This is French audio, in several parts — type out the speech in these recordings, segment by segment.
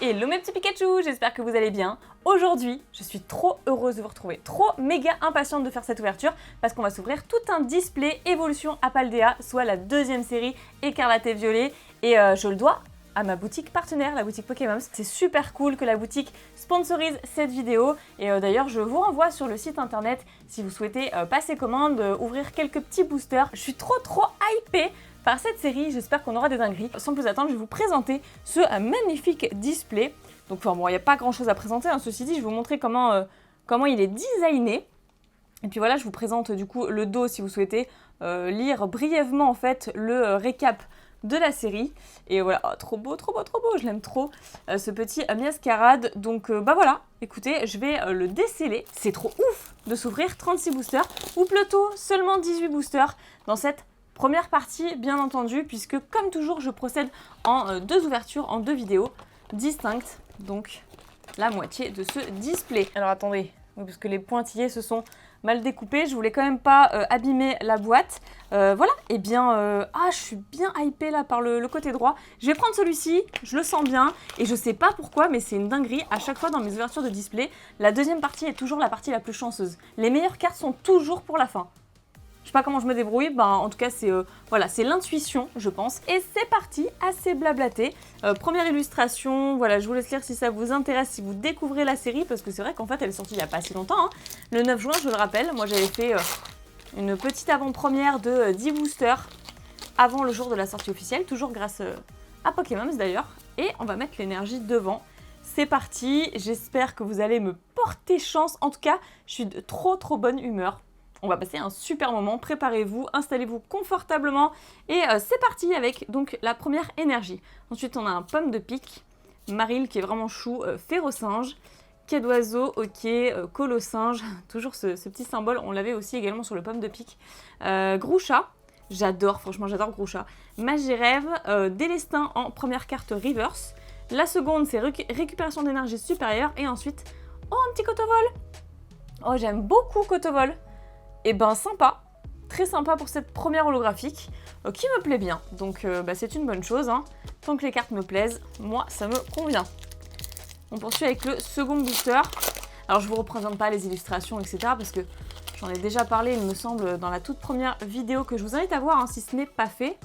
Hello mes petits Pikachu, j'espère que vous allez bien. Aujourd'hui, je suis trop heureuse de vous retrouver, trop méga impatiente de faire cette ouverture parce qu'on va s'ouvrir tout un display Évolution Apaldea, soit la deuxième série Écarlate et Violet, et je le dois à ma boutique partenaire, la boutique Pokémon. C'est super cool que la boutique sponsorise cette vidéo et d'ailleurs je vous renvoie sur le site internet si vous souhaitez passer commande, ouvrir quelques petits boosters. Je suis trop hypée par cette série, j'espère qu'on aura des dingueries. Sans plus attendre, je vais vous présenter ce magnifique display. Donc bon, il n'y a pas grand chose à présenter, hein. Ceci dit, je vais vous montrer comment il est designé. Et puis voilà, je vous présente du coup le dos si vous souhaitez lire brièvement en fait le récap de la série. Et voilà, oh, trop beau, je l'aime trop, ce petit Miascarade. Donc bah voilà, écoutez, je vais le déceler. C'est trop ouf de s'ouvrir 36 boosters, ou plutôt seulement 18 boosters dans cette première partie, bien entendu, puisque comme toujours, je procède en deux ouvertures, en deux vidéos distinctes. Donc la moitié de ce display. Alors attendez, parce que les pointillés se sont mal découpés, je voulais quand même pas abîmer la boîte. Voilà, et bien, je suis bien hypée là par le côté droit. Je vais prendre celui-ci, je le sens bien, et je sais pas pourquoi, mais c'est une dinguerie. À chaque fois dans mes ouvertures de display, la deuxième partie est toujours la partie la plus chanceuse. Les meilleures cartes sont toujours pour la fin. Je sais pas comment je me débrouille, en tout cas c'est voilà, c'est l'intuition je pense. Et c'est parti, assez blablaté. Première illustration, voilà, je vous laisse lire si ça vous intéresse, si vous découvrez la série, parce que c'est vrai qu'en fait elle est sortie il n'y a pas si longtemps, hein. Le 9 juin je le rappelle, moi j'avais fait une petite avant-première de 10 boosters avant le jour de la sortie officielle, toujours grâce à Pokémon d'ailleurs. Et on va mettre l'énergie devant. C'est parti, j'espère que vous allez me porter chance, en tout cas je suis de trop bonne humeur. On va passer un super moment, préparez-vous, installez-vous confortablement et c'est parti avec donc la première énergie. Ensuite on a un pomme de pique, Marill qui est vraiment chou, Férosinge, quai d'oiseau, ok, Colossinge, toujours ce petit symbole, on l'avait aussi également sur le pomme de pique, Groucha, j'adore, franchement j'adore Groucha, Magirève, Délestin en première carte reverse, la seconde c'est récupération d'énergie supérieure et ensuite, oh un petit Cotovol, oh j'aime beaucoup Cotovol. Et ben sympa, très sympa pour cette première holographique qui me plaît bien, donc c'est une bonne chose, hein. Tant que les cartes me plaisent, moi ça me convient. On poursuit avec le second booster. Alors je vous représente pas les illustrations etc parce que j'en ai déjà parlé il me semble dans la toute première vidéo que je vous invite à voir, hein, si ce n'est pas fait.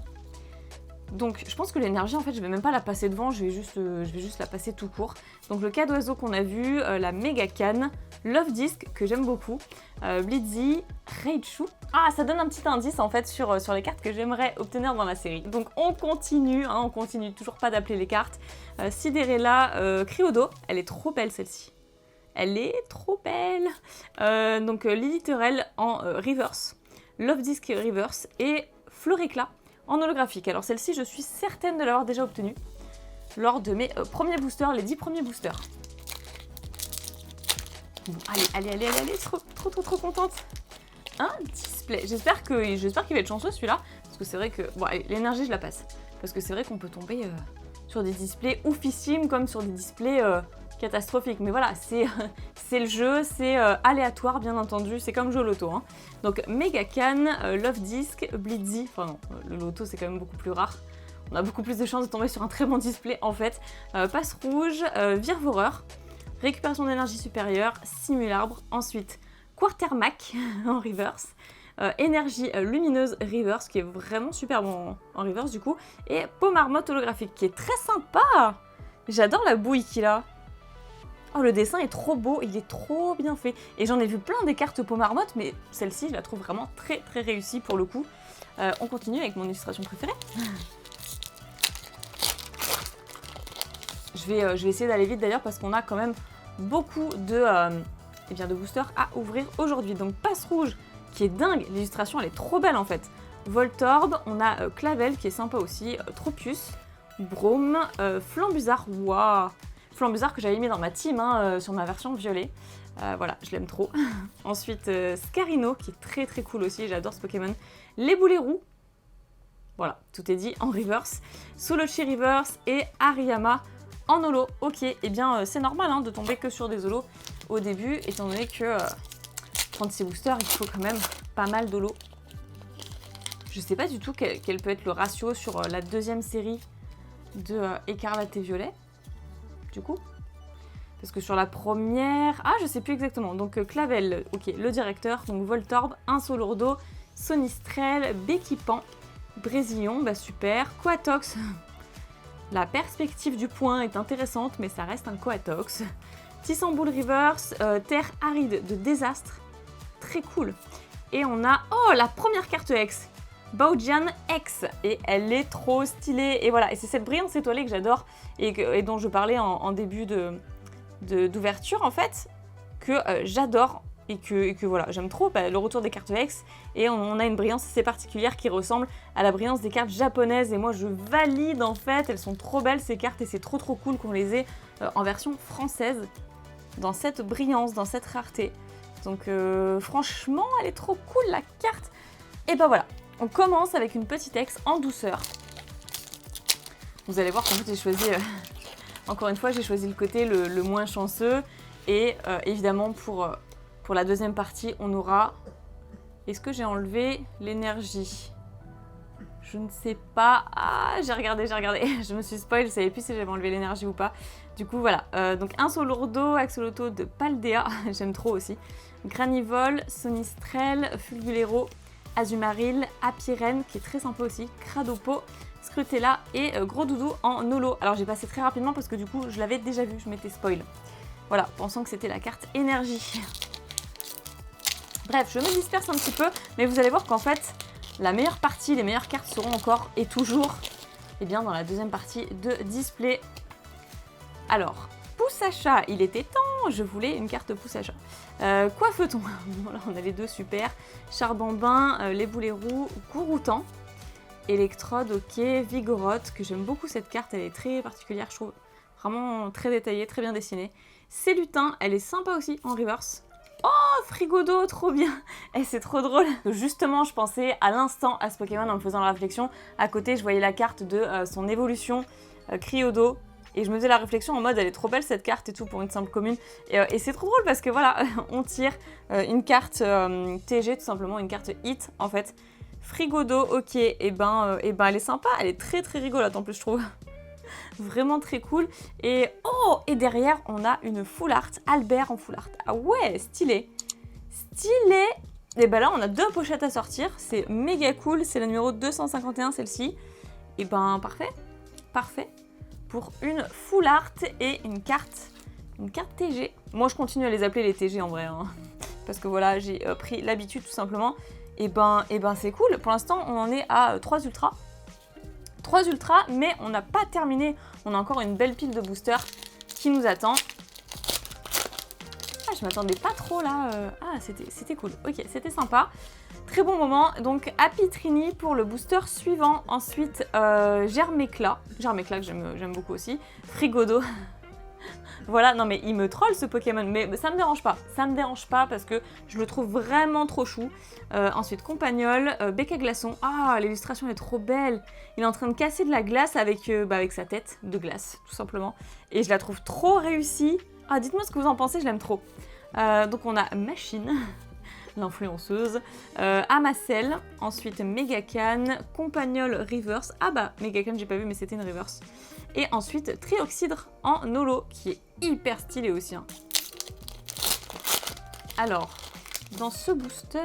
Donc je pense que l'énergie en fait je vais même pas la passer devant, je vais juste la passer tout court. Donc le cas d'oiseau qu'on a vu, la méga canne, Love Disc que j'aime beaucoup, Blitzy, Raichu. Ah ça donne un petit indice en fait sur les cartes que j'aimerais obtenir dans la série. Donc on continue, hein, on continue, toujours pas d'appeler les cartes. Cinderella, Cryodo, elle est trop belle celle-ci. Elle est trop belle. Donc Liliterelle en reverse, Love Disc reverse et Fleuréclat en holographique. Alors celle-ci, je suis certaine de l'avoir déjà obtenue lors de mes premiers boosters, les 10 premiers boosters. Bon, allez, trop contente. Un display. J'espère qu'il va être chanceux celui-là, parce que c'est vrai que... Bon, allez, l'énergie, je la passe. Parce que c'est vrai qu'on peut tomber sur des displays oufissimes, comme sur des displays catastrophiques. Mais voilà, c'est le jeu, c'est aléatoire, bien entendu. C'est comme jouer au loto, hein. Donc, Mega Can, Love Disc, Blitzy. Enfin non, le loto, c'est quand même beaucoup plus rare. On a beaucoup plus de chances de tomber sur un très bon display, en fait. Passe rouge, Virevoreur, récupération d'énergie supérieure, Simularbre. Ensuite, Quartermac en reverse. Énergie lumineuse reverse qui est vraiment super bon en reverse du coup, et Pomarmotte holographique qui est très sympa. J'adore la bouille qu'il a. Oh le dessin est trop beau, il est trop bien fait et j'en ai vu plein des cartes Pomarmotte mais celle-ci je la trouve vraiment très réussie pour le coup. On continue avec mon illustration préférée. Je vais essayer d'aller vite d'ailleurs parce qu'on a quand même beaucoup de boosters à ouvrir aujourd'hui. Donc passe rouge qui est dingue, l'illustration elle est trop belle en fait. Voltorb, on a Clavel qui est sympa aussi, Tropius, Brome, Flambuzard, waouh, Flambuzard que j'avais mis dans ma team hein, sur ma version violet. Voilà, je l'aime trop. Ensuite Scarino qui est très cool aussi, j'adore ce Pokémon. Les boulets roux, voilà, tout est dit en reverse. Solochi reverse et Hariyama en holo. Ok, et bien c'est normal hein, de tomber que sur des holos au début, étant donné que 36 boosters, il faut quand même pas mal d'holo. Je sais pas du tout quel peut être le ratio sur la deuxième série de Écarlate et Violet. du coup. Parce que sur la première... Ah, je sais plus exactement. Donc Clavel, ok, le directeur. Donc Voltorb, Insolourdo, Sonistrel, Béquipan, Brésillon, bah super. Coatox, la perspective du point est intéressante, mais ça reste un Coatox. Tissamboul Reverse, Terre aride de désastre, très cool. Et on a, oh, la première carte X, Baujian X, et elle est trop stylée. Et voilà, et c'est cette brillance étoilée que j'adore et dont je parlais en début d'ouverture en fait, que j'adore et que voilà, j'aime trop le retour des cartes X, et on a une brillance assez particulière qui ressemble à la brillance des cartes japonaises, et moi je valide en fait, elles sont trop belles ces cartes, et c'est trop cool qu'on les ait en version française, dans cette brillance, dans cette rareté. Donc franchement, elle est trop cool la carte. Et ben voilà, on commence avec une petite X en douceur. Vous allez voir qu'en fait j'ai choisi... Encore une fois, j'ai choisi le côté le moins chanceux. Et évidemment, pour la deuxième partie, on aura... Est-ce que j'ai enlevé l'énergie? Je ne sais pas. Ah, j'ai regardé. Je me suis spoil, je savais plus si j'avais enlevé l'énergie ou pas. Du coup, voilà. Donc, Insolourdo, Axolotl de Paldea, j'aime trop aussi. Granivol, Sonistrel, Fulgulero, Azumaril, Apirène, qui est très sympa aussi. Cradopo, Scrutella et Gros Doudou en holo. Alors j'ai passé très rapidement parce que du coup je l'avais déjà vu, je m'étais spoil. Voilà, pensant que c'était la carte énergie. Bref, je me disperse un petit peu, mais vous allez voir qu'en fait, la meilleure partie, les meilleures cartes seront encore et toujours dans la deuxième partie de display. Alors, Poussacha, il était temps, je voulais une carte Poussacha. Coiffeton, voilà, on a les deux, super. Charbambin, les boulets roux, Gouroutan. Électrode, ok, Vigoroth, que j'aime beaucoup cette carte, elle est très particulière, je trouve, vraiment très détaillée, très bien dessinée. Célutin, elle est sympa aussi en reverse. Oh, Frigodo, trop bien. Et c'est trop drôle. Justement, je pensais à l'instant à ce Pokémon en me faisant la réflexion. À côté, je voyais la carte de son évolution, Cryodo. Et je me faisais la réflexion en mode, elle est trop belle cette carte et tout pour une simple commune. Et c'est trop drôle parce que voilà, on tire une carte TG, tout simplement, une carte hit en fait. Frigodo, ok, et ben elle est sympa, elle est très rigolote en plus je trouve. Vraiment très cool. Et oh, et derrière on a une full art, Albert en full art. Ah ouais, stylé. Stylé. Et ben là on a deux pochettes à sortir, c'est méga cool, c'est la numéro 251 celle-ci. Et ben parfait. Pour une full art et une carte TG. Moi je continue à les appeler les TG en vrai, hein. Parce que voilà, j'ai pris l'habitude tout simplement. Et ben c'est cool. Pour l'instant, on en est à 3 ultras. 3 ultras, mais on n'a pas terminé. On a encore une belle pile de boosters qui nous attend. Ah, je m'attendais pas trop là. Ah, c'était cool. Ok, c'était sympa. Très bon moment. Donc, Happy Trini pour le booster suivant. Ensuite, Germécla. Germécla que j'aime beaucoup aussi. Frigodo. Voilà, non mais il me troll ce Pokémon, mais ça me dérange pas parce que je le trouve vraiment trop chou. Ensuite, Compagnol, Bec à glaçon. Ah, l'illustration est trop belle. Il est en train de casser de la glace avec sa tête de glace, tout simplement. Et je la trouve trop réussie. Ah, dites-moi ce que vous en pensez, je l'aime trop. Donc on a Machine, l'influenceuse, Amacel, ensuite Megacan, Compagnol Reverse. Ah bah, Megacan j'ai pas vu mais c'était une Reverse. Et ensuite Trioxydre en holo, qui est hyper stylé aussi. Hein. Alors, dans ce booster,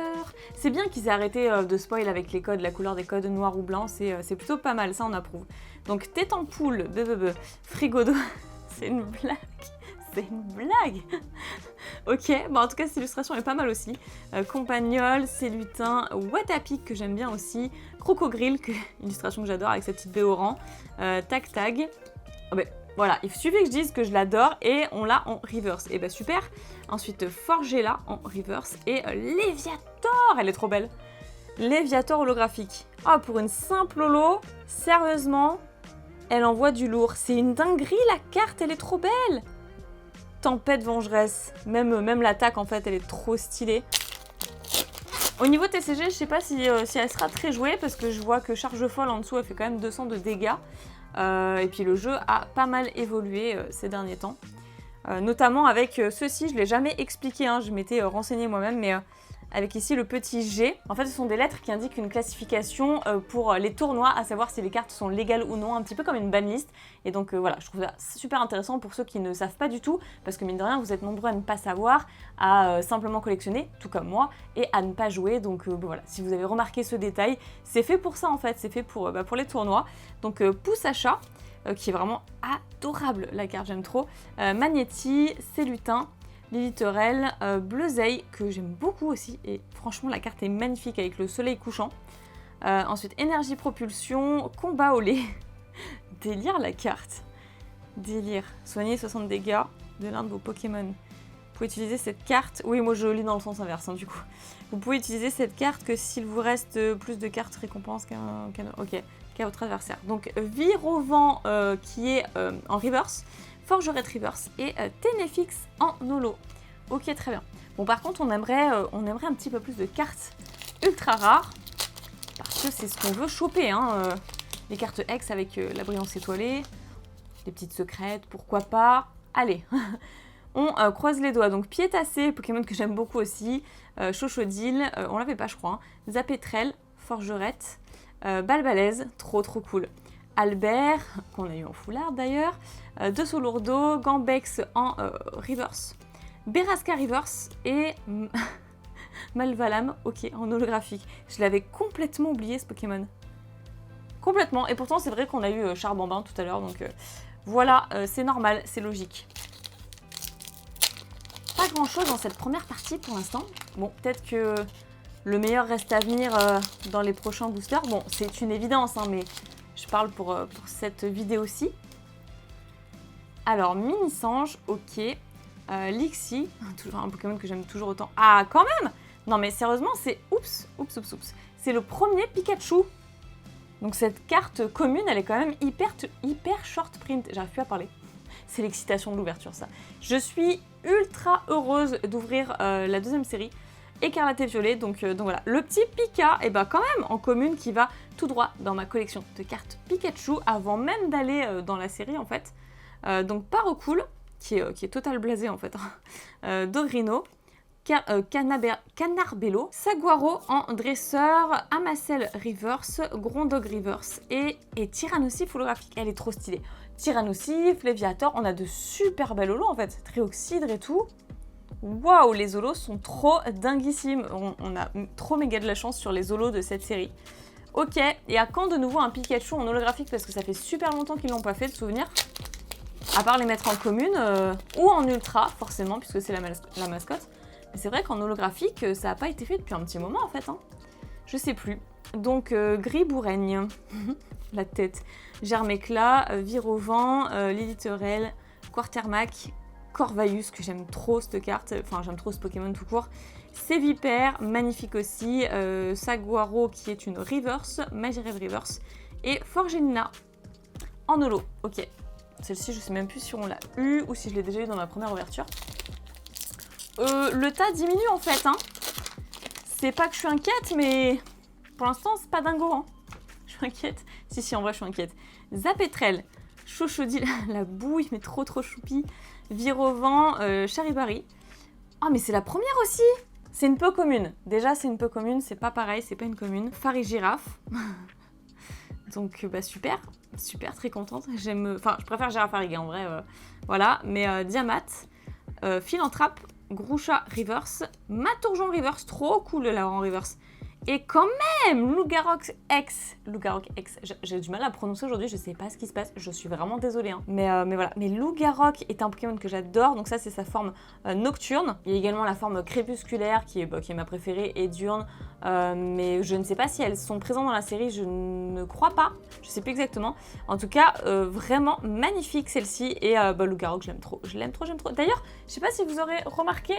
c'est bien qu'ils aient arrêté de spoil avec les codes, la couleur des codes noir ou blanc, c'est plutôt pas mal, ça on approuve. Donc tête en poule, Frigodo, c'est une blague. C'est une blague. Ok, bon en tout cas cette illustration est pas mal aussi. Compagnol, Célutin, Watapic que j'aime bien aussi, Crocogrill, illustration que j'adore avec cette petite baie au rang, Tag Tag. Oh, ben, voilà, il suffit que je dise que je l'adore et on l'a en reverse. Et bah super. Ensuite Forgella en reverse et Léviator, elle est trop belle. Léviator holographique. Oh, pour une simple holo, sérieusement, elle envoie du lourd. C'est une dinguerie la carte, elle est trop belle. Tempête vengeresse, même l'attaque en fait elle est trop stylée. Au niveau TCG, je sais pas si elle sera très jouée parce que je vois que charge folle en dessous elle fait quand même 200 de dégâts. Et puis le jeu a pas mal évolué ces derniers temps. Notamment avec ceci, je l'ai jamais expliqué, hein, je m'étais renseignée moi-même, mais avec ici le petit G. En fait, ce sont des lettres qui indiquent une classification pour les tournois, à savoir si les cartes sont légales ou non, un petit peu comme une banlist. Et donc voilà, je trouve ça super intéressant pour ceux qui ne savent pas du tout, parce que mine de rien, vous êtes nombreux à ne pas savoir, à simplement collectionner, tout comme moi, et à ne pas jouer. Donc voilà, si vous avez remarqué ce détail, c'est fait pour ça en fait, c'est fait pour les tournois. Donc pouce à chat, qui est vraiment adorable, la carte, j'aime trop. Magnéti, Célutin, Lilithorel, Bleuzeil, que j'aime beaucoup aussi, et franchement la carte est magnifique avec le soleil couchant. Ensuite, Énergie Propulsion, Combat au lait. Délire la carte. Délire. Soignez 60 dégâts de l'un de vos Pokémon. Vous pouvez utiliser cette carte. Oui, moi je lis dans le sens inverse, hein, du coup. Vous pouvez utiliser cette carte que s'il vous reste plus de cartes récompenses qu'à votre adversaire. Donc Virovent qui est en reverse, Forgerette reverse et Ténéfix en holo. Ok, très bien. Bon, par contre, on aimerait un petit peu plus de cartes ultra rares, parce que c'est ce qu'on veut choper, hein. Les cartes X avec la brillance étoilée, les petites secrètes, pourquoi pas. Allez, on croise les doigts. Donc Piétassé, Pokémon que j'aime beaucoup aussi, Chochodile, on l'avait pas je crois, hein. Zapetrel, Forgerette, Balbalaise, trop cool. Albert, qu'on a eu en foulard d'ailleurs, De Solourdo, Gambex en reverse, Berasca reverse et Malvalam, ok, en holographique. Je l'avais complètement oublié ce Pokémon. Complètement, et pourtant c'est vrai qu'on a eu Charbambin tout à l'heure, donc voilà, c'est normal, c'est logique. Pas grand chose dans cette première partie pour l'instant. Bon, peut-être que le meilleur reste à venir dans les prochains boosters. Bon, c'est une évidence, hein, mais je parle pour cette vidéo-ci. Alors, Mini-Sange, ok. Lixie, toujours un Pokémon que j'aime toujours autant. Ah, quand même! Non, mais sérieusement, c'est... Oups. C'est le premier Pikachu. Donc cette carte commune, elle est quand même hyper short print. J'arrive plus à parler. C'est l'excitation de l'ouverture, ça. Je suis ultra heureuse d'ouvrir la deuxième série, Écarlate et Violet. Donc voilà, le petit Pika, et ben quand même en commune, qui va tout droit dans ma collection de cartes Pikachu, avant même d'aller dans la série en fait. Donc Parocool, qui est total blasé en fait. Dogrino, Canarbello, Saguaro en dresseur, Amacel reverse, Grondog reverse et Tyrannosif holographique. Elle est trop stylée. Tyrannosif, Léviator, on a de super belles holos en fait, Trioxydre et tout. Waouh, les holos sont trop dinguissimes. On a trop méga de la chance sur les holos de cette série. Ok, et à quand de nouveau un Pikachu en holographique, parce que ça fait super longtemps qu'ils l'ont pas fait de souvenir. À part les mettre en commune ou en ultra, forcément, puisque c'est la mascotte. Mais c'est vrai qu'en holographique, ça n'a pas été fait depuis un petit moment en fait. Hein. Je sais plus. Donc Gris Bouraigne, la tête. Germécla, Virovent, Lilithorel, Quartermac, Corvaeus, que j'aime trop cette carte. Enfin, j'aime trop ce Pokémon tout court. Sévipère, magnifique aussi. Saguaro, qui est une reverse. Magirève reverse. Et Forgelina en holo. Ok. Celle-ci, je sais même plus si on l'a eu ou si je l'ai déjà eu dans ma première ouverture. Le tas diminue en fait, hein. C'est pas que je suis inquiète, mais pour l'instant, c'est pas dingo, hein. Je suis inquiète. Si, en vrai, je suis inquiète. Zapetrel, Chochodile, la bouille, mais trop choupi. Virovent, Charibari. Ah, mais c'est la première aussi. C'est une peu commune. Déjà, c'est une peu commune, c'est pas pareil, c'est pas une commune. Farigiraffe. Donc, bah super, très contente. Enfin, je préfère Girafarig, en vrai, voilà. Mais Diamat, Philanthrape, Groucha reverse, Maturgon reverse, trop cool de l'avoir en reverse. Et quand même, Lougarok X, j'ai du mal à prononcer aujourd'hui, je sais pas ce qui se passe, je suis vraiment désolée. Hein. Mais voilà, mais Lougarok est un Pokémon que j'adore, donc ça c'est sa forme nocturne. Il y a également la forme crépusculaire qui est ma préférée, et diurne, mais je ne sais pas si elles sont présentes dans la série, je ne crois pas, je sais plus exactement. En tout cas, vraiment magnifique celle-ci, et Lougarok, je l'aime trop. D'ailleurs, je sais pas si vous aurez remarqué,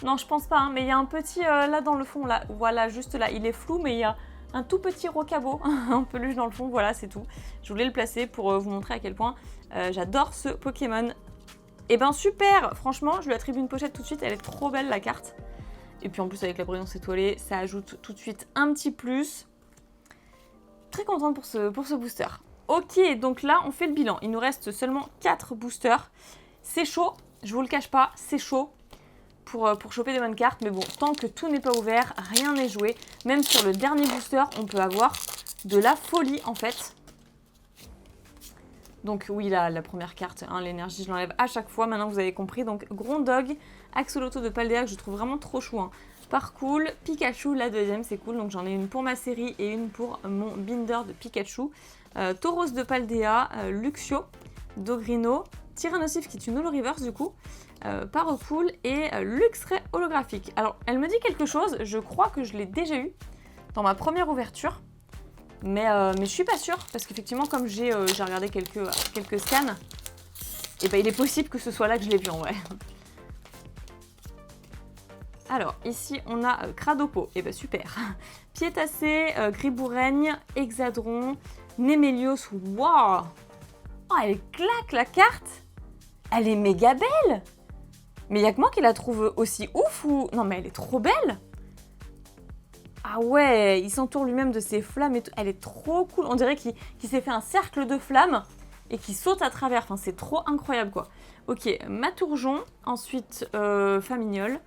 non, je pense pas, hein, mais il y a un petit là dans le fond, là, voilà, juste là, il est flou, mais il y a un tout petit rocabo, un peluche dans le fond, voilà, c'est tout. Je voulais le placer pour vous montrer à quel point j'adore ce Pokémon. Et ben super, franchement, je lui attribue une pochette tout de suite, elle est trop belle la carte. Et puis en plus avec la brillance étoilée, ça ajoute tout de suite un petit plus. Très contente pour ce booster. Ok, donc là, on fait le bilan. Il nous reste seulement 4 boosters. C'est chaud, je vous le cache pas, c'est chaud. pour choper des bonnes cartes. Mais bon, tant que tout n'est pas ouvert, rien n'est joué. Même sur le dernier booster, on peut avoir de la folie en fait. Donc oui, la première carte, hein, l'énergie, je l'enlève à chaque fois. Maintenant, vous avez compris. Donc Grondog, Axolotl de Paldea, que je trouve vraiment trop chou. Hein. Parcool, Pikachu, la deuxième, c'est cool. Donc j'en ai une pour ma série et une pour mon binder de Pikachu. Tauros de Paldea, Luxio, Dogrino, Tyrannosif qui est une holo reverse du coup, Paropool et Luxray holographique. Alors elle me dit quelque chose, je crois que je l'ai déjà eu dans ma première ouverture, mais je suis pas sûre parce qu'effectivement comme j'ai regardé quelques scans, et ben il est possible que ce soit là que je l'ai vu en vrai. Alors, ici, on a Cradopo, et ben super. Piétacé, Griboureigne, Hexadron, Némélios, waouh! Oh, elle claque la carte! Elle est méga belle! Mais il y a que moi qui la trouve aussi ouf ou... Non, mais elle est trop belle! Ah ouais, il s'entoure lui-même de ses flammes et tout. Elle est trop cool. On dirait qu'il s'est fait un cercle de flammes et qu'il saute à travers. Enfin, c'est trop incroyable, quoi. Ok, Matourjon, ensuite Famignol,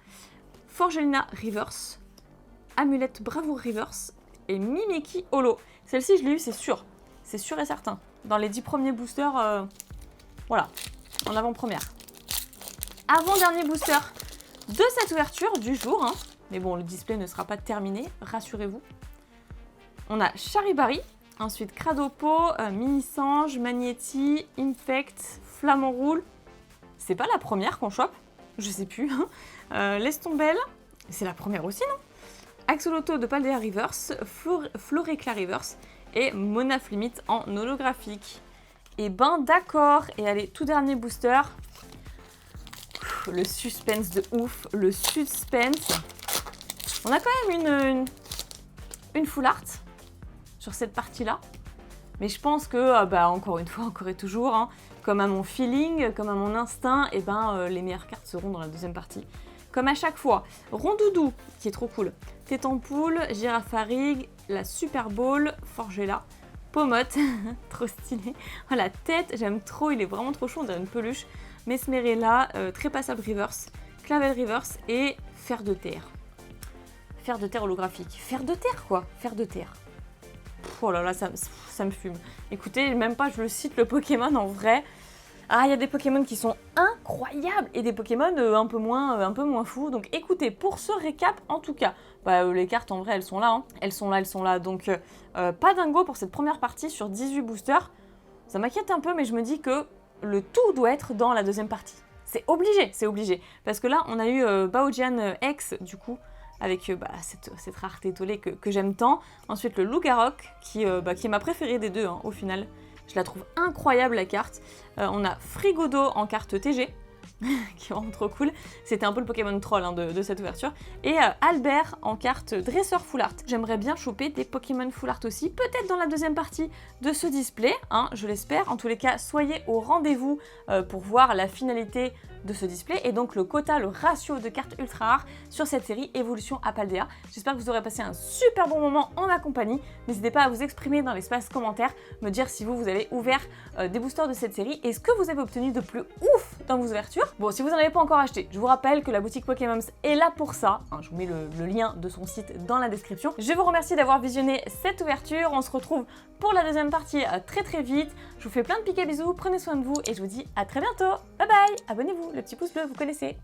Forgelina Reverse, Amulette Bravoure Reverse et Mimiki Holo. Celle-ci, je l'ai eue, c'est sûr. C'est sûr et certain. Dans les 10 premiers boosters, voilà, en avant-première. Avant-dernier booster de cette ouverture du jour. Hein. Mais bon, le display ne sera pas terminé, rassurez-vous. On a Charibari, ensuite Cradopo, Mini-Sange, Magnéti, Infect, Flamant Roule. C'est pas la première qu'on chope, je sais plus. Lestombelle, c'est la première aussi, non? Axolotl de Paldea Reverse, Floréclat Reverse et Monaflimit en holographique. Et ben d'accord, et allez, tout dernier booster. Le suspense de ouf, le suspense. On a quand même une full art sur cette partie-là. Mais je pense que, encore une fois, encore et toujours, hein, comme à mon feeling, comme à mon instinct, et les meilleures cartes seront dans la deuxième partie. Comme à chaque fois, Rondoudou, qui est trop cool, Tétampoule, Girafarig, la Super Bowl, Forgela, Pomote, trop stylé. Oh, la tête, j'aime trop, il est vraiment trop chaud, on dirait une peluche. Mesmerella, Trépassable Reverse, Clavel Reverse et Fer de Terre. Fer de terre holographique. Fer de terre quoi, fer de terre. Oh là là, ça me fume. Écoutez, même pas je le cite le Pokémon en vrai. Ah, il y a des Pokémon qui sont incroyables et des Pokémon un peu moins fous. Donc écoutez, pour ce récap en tout cas, les cartes en vrai elles sont là. Hein. Elles sont là. Donc pas dingo pour cette première partie sur 18 boosters. Ça m'inquiète un peu mais je me dis que le tout doit être dans la deuxième partie. C'est obligé. Parce que là on a eu Baojian X du coup. Avec cette rareté tollée que j'aime tant. Ensuite le Lougarok, qui est ma préférée des deux hein, au final. Je la trouve incroyable la carte. On a Frigodo en carte TG, qui est vraiment trop cool. C'était un peu le Pokémon troll hein, de cette ouverture. Et Albert en carte Dresseur Full Art. J'aimerais bien choper des Pokémon Full Art aussi, peut-être dans la deuxième partie de ce display, hein, je l'espère. En tous les cas, soyez au rendez-vous pour voir la finalité de ce display et donc le quota, le ratio de cartes ultra rares sur cette série Évolution à Paldea. J'espère que vous aurez passé un super bon moment en ma compagnie. N'hésitez pas à vous exprimer dans l'espace commentaire, me dire si vous avez ouvert des boosters de cette série et ce que vous avez obtenu de plus ouf dans vos ouvertures. Bon, si vous n'en avez pas encore acheté, je vous rappelle que la boutique Pokémon est là pour ça. Hein, je vous mets le lien de son site dans la description. Je vous remercie d'avoir visionné cette ouverture. On se retrouve pour la deuxième partie très vite. Je vous fais plein de piquets bisous, prenez soin de vous et je vous dis à très bientôt. Bye bye, abonnez-vous, le petit pouce bleu, vous connaissez.